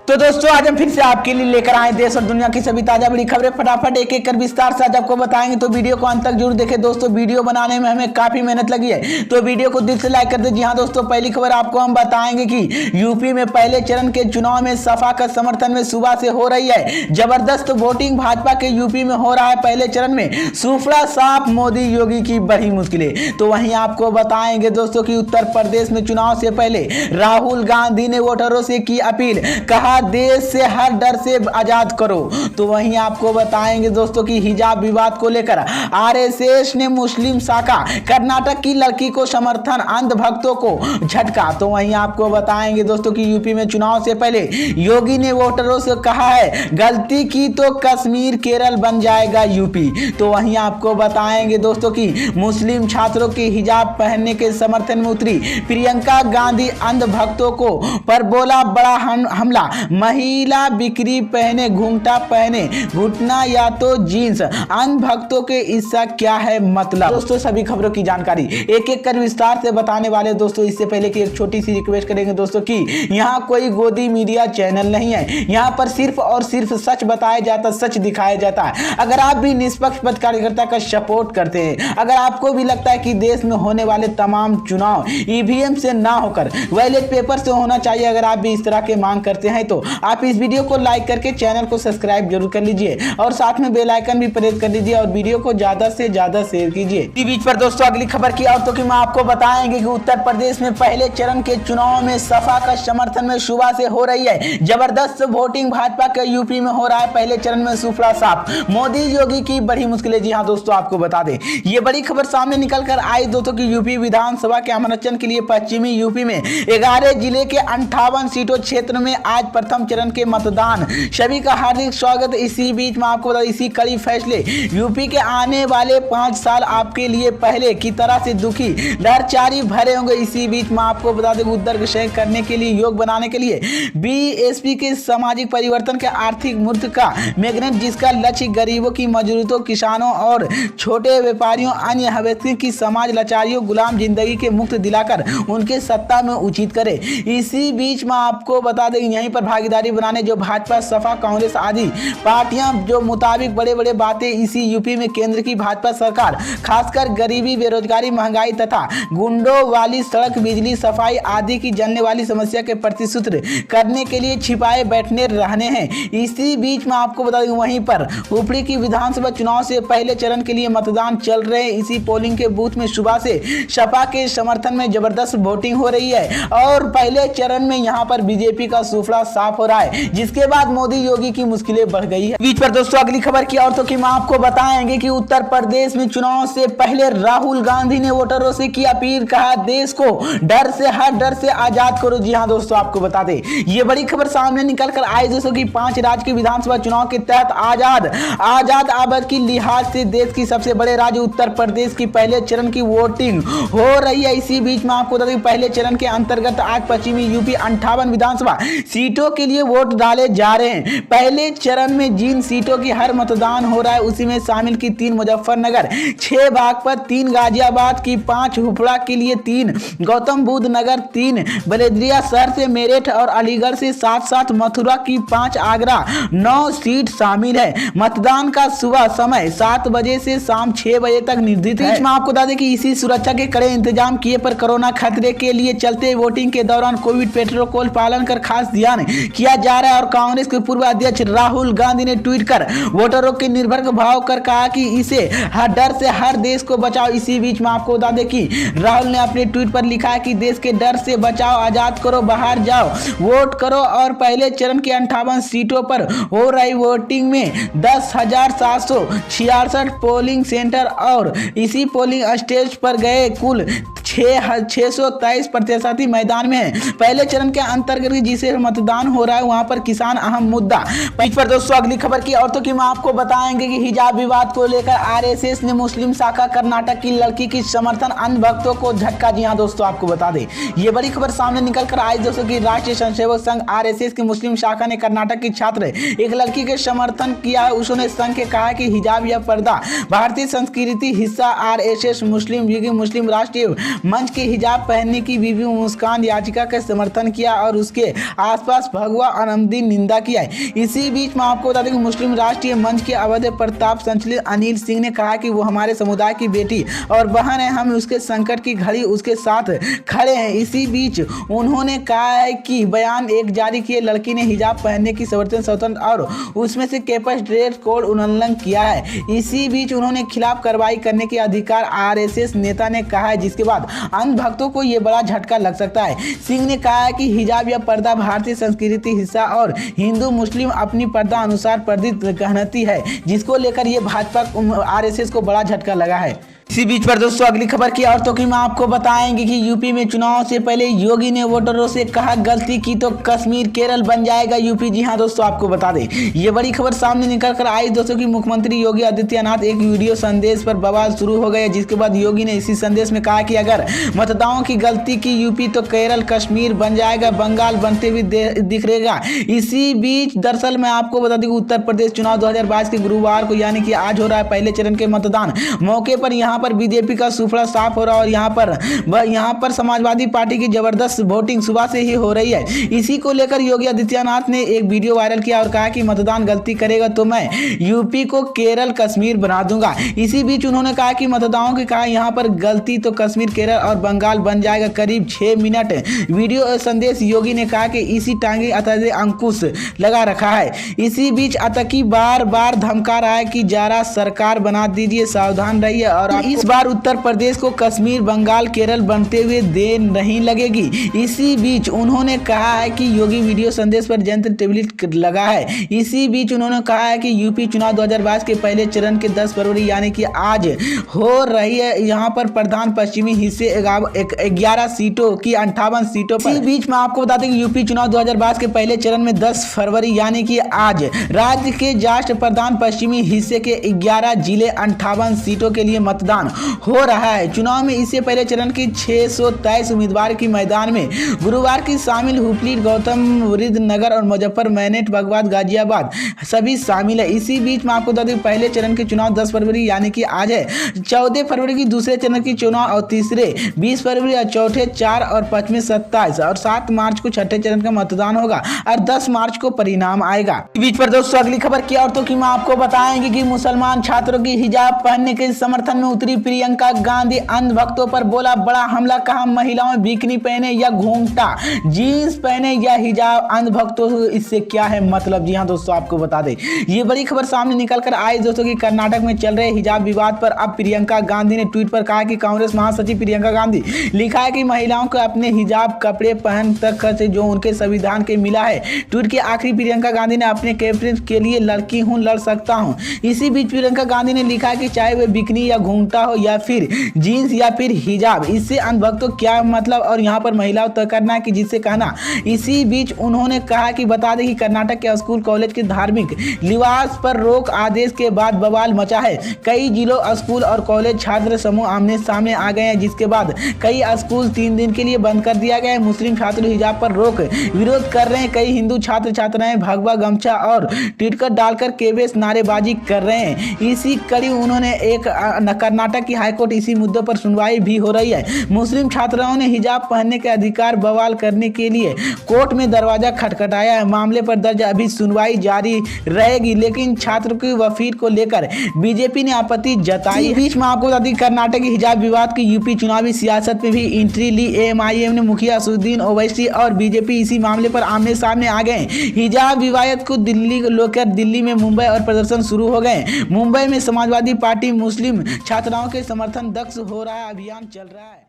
तो दोस्तों आज हम फिर से आपके लिए लेकर आए देश और दुनिया की सभी ताजा बड़ी खबरें फटाफट एक एक कर विस्तार से आज आपको बताएंगे। तो वीडियो को अंत तक जरूर देखें दोस्तों। वीडियो बनाने में हमें काफी मेहनत लगी है, तो वीडियो को दिल से लाइक कर दे। जी हाँ दोस्तों, पहली खबर आपको हम बताएंगे कि यूपी में पहले चरण के चुनाव में सपा का समर्थन में सुबह से हो रही है जबरदस्त वोटिंग। भाजपा के यूपी में हो रहा है पहले चरण में सूफड़ा साफ, मोदी योगी की बड़ी मुश्किलें। तो वहीं आपको बताएंगे दोस्तों कि उत्तर प्रदेश में चुनाव से पहले राहुल गांधी ने वोटरों से की अपील, कहा देश से हर डर से आजाद करो। तो वहीं आपको बताएंगे दोस्तों कि हिजाब विवाद को लेकर आरएसएस ने मुस्लिम शाखा कर्नाटक की लड़की को समर्थन, अंधभक्तों को झटका। तो वहीं आपको बताएंगे दोस्तों कि यूपी में चुनाव से पहले योगी ने वोटरों से कहा है गलती की तो कश्मीर केरल बन जाएगा यूपी। तो वहीं आपको बताएंगे दोस्तों कि मुस्लिम छात्रों के हिजाब पहनने के समर्थन में उतरी प्रियंका गांधी, अंधभक्तों को पर बोला बड़ा हमला, महिला बिक्री पहने, घूंघटा पहने, घुटना या तो जींस, अंधभक्तों के इसका क्या है मतलब। दोस्तों सभी खबरों की जानकारी एक एक कर विस्तार से बताने वाले दोस्तों। इससे पहले कि एक छोटी सी रिक्वेस्ट करेंगे दोस्तों कि यहाँ कोई गोदी मीडिया चैनल नहीं है, यहाँ पर सिर्फ और सिर्फ सच बताया जाता, सच दिखाया जाता है। अगर आप भी निष्पक्ष पत्रकारिता का सपोर्ट करते हैं, अगर आपको भी लगता है कि देश में होने वाले तमाम चुनाव ईवीएम से ना होकर बैलेट पेपर से होना चाहिए, अगर आप भी इस तरह के मांग करते हैं तो आप इस वीडियो को लाइक करके चैनल को सब्सक्राइब जरूर कर लीजिए और साथ में बेल आइकन भी प्रेस कर लीजिए और वीडियो को ज्यादा से ज्यादा शेयर कीजिए। इसी बीच पर दोस्तों अगली खबर की और तो कि मैं आपको बताएंगे कि उत्तर प्रदेश में पहले चरण के चुनाव में सपा का समर्थन में सुबह से हो रही है जबरदस्त वोटिंग। भाजपा के यूपी में हो रहा है पहले चरण में सूफड़ा साफ, मोदी योगी की बड़ी मुश्किलें। जी हाँ दोस्तों, आपको बता दें ये बड़ी खबर सामने निकल कर आई दोस्तों की यूपी विधानसभा के आरक्षण के लिए पश्चिमी यूपी में 11 जिले के 58 सीटों क्षेत्र में आज प्रथम चरण के मतदान। सभी का हार्दिक स्वागत। इसी बीच में आपको बता, इसी कड़ी फैसले यूपी के आने वाले 5 साल आपके लिए पहले की तरह से दुखी लाचारी भरे होंगे। इसी बीच में आपको बता दें उद्योग करने के लिए, योग बनाने के लिए बीएसपी के सामाजिक परिवर्तन के आर्थिक मूर्त का मैग्नेट, जिसका लक्ष्य गरीबों की, मजदूरों, किसानों और छोटे व्यापारियों, अन्य व्यक्तियों की समाज लाचारियों, गुलाम जिंदगी के मुक्त दिलाकर उनके सत्ता में उचित करे। इसी बीच में आपको बता दें यहीं पर भागीदारी बनाने जो भाजपा, सपा, कांग्रेस आदि पार्टियां जो मुताबिक बड़े बड़े बातें इसी यूपी में केंद्र की भाजपा सरकार खासकर गरीबी, बेरोजगारी, महंगाई तथा गुंडों वाली सड़क, बिजली, सफाई आदि की जलने वाली समस्या के प्रतिसूत्र करने के लिए छिपाए बैठने रहने हैं। इसी बीच में आपको बता दें वहीं पर ऊपरी की विधानसभा चुनाव से पहले चरण के लिए मतदान चल रहे हैं। इसी पोलिंग के बूथ में सुबह से सपा के समर्थन में जबरदस्त वोटिंग हो रही है और पहले चरण में यहां पर बीजेपी का सूफड़ा साफ हो रहा है, जिसके बाद मोदी योगी की मुश्किलें बढ़ गई है। बीच पर दोस्तों अगली खबर की और तो कि मैं आपको बताएंगे कि उत्तर प्रदेश में चुनाव से पहले राहुल गांधी ने वोटरों से की अपील, कहा देश को डर से, हर डर से आजाद करो। जी हां दोस्तों, आपको बता दें ये बड़ी खबर सामने निकल कर आई दोस्तों की 5 राज्य के विधानसभा चुनाव के तहत आजाद आबाद की लिहाज से देश की सबसे बड़े राज्य उत्तर प्रदेश की पहले चरण की वोटिंग हो रही है। इसी बीच में आपको बता दें पहले चरण के अंतर्गत आज पश्चिमी यूपी 58 विधानसभा सीटों के लिए वोट डाले जा रहे हैं। पहले चरण में जिन सीटों की हर मतदान हो रहा है उसी में शामिल की 3 मुजफ्फरनगर, 6 बागपत, 3 गाजियाबाद की, 5 हुपड़ा के लिए 3, गौतम बुद्ध नगर 3, बलेदिया शहर से मेरठ और अलीगढ़ से 7 मथुरा की 5, आगरा 9 सीट शामिल है। मतदान का सुबह समय 7 बजे से शाम 6 बजे तक निर्धारित है। मैं आपको बता दें कि इसी सुरक्षा के कड़े इंतजाम किए पर कोरोना खतरे के लिए चलते वोटिंग के दौरान कोविड प्रोटोकॉल पालन कर खास ध्यान किया जा रहा है। और कांग्रेस के पूर्व अध्यक्ष राहुल गांधी ने ट्वीट कर वोटरों के निर्भर भाव कर कहा कि इसे हर डर से हर देश को बचाओ। इसी बीच में आपको बता दें कि राहुल ने अपने ट्वीट पर लिखा है कि देश के डर से बचाओ, आजाद करो, बाहर जाओ, वोट करो। और पहले चरण की 58 सीटों पर हो रही वोटिंग में 10,766 पोलिंग सेंटर और इसी पोलिंग स्टेज पर गए कुल 623 प्रत्याशी मैदान में है। पहले चरण के अंतर्गत जिसे मतदान हो रहा है वहां पर किसान अहम मुद्दा। इस पर दोस्तों अगली खबर की और तो कि मैं आपको बताएंगे कि हिजाब विवाद को लेकर आरएसएस ने मुस्लिम शाखा कर्नाटक की लड़की की समर्थन, अंधभक्तों को झटका। जी हां दोस्तों, आपको बता दें ये बड़ी खबर सामने निकल कर आई दोस्तों की राष्ट्रीय स्वयंसेवक संघ आरएसएस की मुस्लिम शाखा ने कर्नाटक की छात्र एक लड़की के समर्थन किया है। उसने संघ के कहा कि हिजाब या पर्दा भारतीय संस्कृति हिस्सा। आरएसएस मुस्लिम लीग, मुस्लिम राष्ट्रीय मंच के हिजाब पहनने की बीबी मुस्कान याचिका का समर्थन किया और उसके आसपास भगवा अनमदी निंदा किया है। इसी बीच मैं आपको बता दें कि मुस्लिम राष्ट्रीय मंच के अवध प्रताप संचालित अनिल सिंह ने कहा कि वो हमारे समुदाय की बेटी और बहन है, हम उसके संकट की घड़ी उसके साथ खड़े हैं। इसी बीच उन्होंने कहा है कि बयान एक जारी किए लड़की ने हिजाब पहनने की स्वतंत्र और उसमें से कैंपस ड्रेस कोड उल्लंघन किया है। इसी बीच उन्होंने खिलाफ कार्रवाई करने के अधिकार आरएसएस नेता ने कहा है, जिसके बाद अंध भक्तों को यह बड़ा झटका लग सकता है। सिंह ने कहा है कि हिजाब या पर्दा भारतीय संस्कृति हिस्सा और हिंदू मुस्लिम अपनी पर्दा अनुसार पर्दित कहती है, जिसको लेकर ये भाजपा आरएसएस को बड़ा झटका लगा है। इसी बीच पर दोस्तों अगली खबर की और तो कि मैं आपको बताएंगे कि यूपी में चुनाव से पहले योगी ने वोटरों से कहा गलती की तो कश्मीर केरल बन जाएगा यूपी। जी हां दोस्तों, आपको बता दें ये बड़ी खबर सामने निकल कर आई दोस्तों कि मुख्यमंत्री योगी आदित्यनाथ एक वीडियो संदेश पर बवाल शुरू हो गया, जिसके बाद योगी ने इसी संदेश में कहा कि अगर मतदाताओं की गलती की यूपी तो केरल कश्मीर बन जाएगा, बंगाल बनते हुए दिखेगा। इसी बीच दरअसल मैं आपको बता दें कि उत्तर प्रदेश चुनाव 2022 के गुरुवार को यानी कि आज हो रहा है पहले चरण के मतदान मौके पर यहाँ पर बीजेपी का सूफड़ा साफ हो रहा है और यहाँ पर समाजवादी पार्टी की जबरदस्त वोटिंग सुबह से ही हो रही है। इसी को लेकर योगी आदित्यनाथ ने एक वीडियो वायरल किया और कहा कि मतदान गलती करेगा तो मैं यूपी को केरल कश्मीर बना दूंगा। इसी बीच उन्होंने कहा कि मतदाताओं की कहा यहाँ पर गलती तो कश्मीर केरल और बंगाल बन जाएगा। करीब 6 मिनट वीडियो संदेश योगी ने कहा कि इसी टांगे अतः अंकुश लगा रखा है। इसी बीच आतंकी बार बार धमका रहा है कि जरा सरकार बना दीजिए, सावधान रहिए और इस बार उत्तर प्रदेश को कश्मीर बंगाल केरल बनते हुए देर नहीं लगेगी। इसी बीच उन्होंने कहा है कि योगी वीडियो संदेश पर जंत्र टेबलेट लगा है। इसी बीच उन्होंने कहा है कि यूपी चुनाव 2022 के पहले चरण के 10 फरवरी यानी कि आज हो रही है यहाँ पर प्रधान पश्चिमी हिस्से 11 सीटों की 58 सीटों पर। इसी बीच में आपको बता दें कि यूपी चुनाव 2022 के पहले चरण में 10 फरवरी यानी कि आज राज्य के जाष्ट प्रधान पश्चिमी हिस्से के 11 जिले 58 सीटों के लिए मतदान हो रहा है। चुनाव में इससे पहले चरण की 623 उम्मीदवार की मैदान में गुरुवार की शामिल हुपली, गौतम बुद्ध नगर और मुजफ्फर, मैनेट, बगवाद, गाजियाबाद सभी शामिल है। इसी बीच में आपको बता दें पहले चरण के चुनाव 10 फरवरी यानी कि आज है। 14 फरवरी की दूसरे चरण की चुनाव और तीसरे 20 फरवरी और चौथे 4 और 5वें 27 और 7 मार्च को छठे चरण का मतदान होगा और 10 मार्च को परिणाम आएगा। इस बीच पर दोस्तों अगली खबर की और तो कि मैं आपको बताएंगे कि मुसलमान छात्रों की हिजाब पहनने के समर्थन में उतरी प्रियंका गांधी अंध भक्तों पर बोला बड़ा हमला। कहा महिलाएं बिकनी पहने या घूंघटा, जीन्स पहने या हिजाब, अंध भक्तों इससे क्या है मतलब। जी हां दोस्तों, आपको बता दें ये बड़ी खबर सामने निकल कर आई दोस्तों कि कर्नाटक में चल रहे हिजाब विवाद पर अब प्रियंका गांधी ने ट्वीट पर कहा कि कांग्रेस महासचिव प्रियंका गांधी लिखा है कि महिलाओं को अपने हिजाब कपड़े पहन तक से जो उनके संविधान के मिला है। ट्वीट के आखिरी प्रियंका गांधी ने अपने कैप्टन के लिए लड़की हूं, लड़ सकता हूं। इसी बीच प्रियंका गांधी ने लिखा है कि चाहे वह बिकनी या घूंघटा हो या फिर जीन्स या फिर हिजाब, इससे अंध भक्तों क्या मतलब और यहाँ पर महिलाओं तय करना है कि जिससे कहना। इसी बीच उन्होंने कहा कि बता दें कि कर्नाटक के स्कूल कॉलेज के धार्मिक लिबास पर रोक आदेश के बाद बवाल मचा है। कई जिलों स्कूल और कॉलेज छात्र समूह आमने सामने आ गए हैं, जिसके बाद कई स्कूल 3 दिन के लिए बंद कर दिया गया है। मुस्लिम छात्र हिजाब पर रोक विरोध कर रहे हैं। कई हिंदू छात्र छात्राएं भगवा गमछा और टिकट डालकर केवेस नारेबाजी कर रहे हैं। इसी कड़ी उन्होंने एक कर्नाटक की हाईकोर्ट इसी मुद्दों पर सुनवाई भी हो रही है। मुस्लिम छात्राओं ने हिजाब पहनने के अधिकार बवाल करने के लिए कोर्ट में दरवाजा खटखटाया है। मामले पर दर्ज अभी सुनवाई जारी रहेगी, लेकिन छात्र की वफीर को लेकर बीजेपी ने आपत्ति जताई। बीच में आपको बता दें कर्नाटक के हिजाब विवाद की यूपी चुनावी सियासत में भी एंट्री ली। एएमआईएम ने मुखिया असदुद्दीन ओवैसी और बीजेपी इसी मामले पर आमने सामने आ गए। हिजाब विवाद को दिल्ली लेकर दिल्ली में मुंबई और प्रदर्शन शुरू हो गए। मुंबई में समाजवादी पार्टी मुस्लिम छात्राओं के समर्थन दक्ष हो रहा है, अभियान चल रहा है।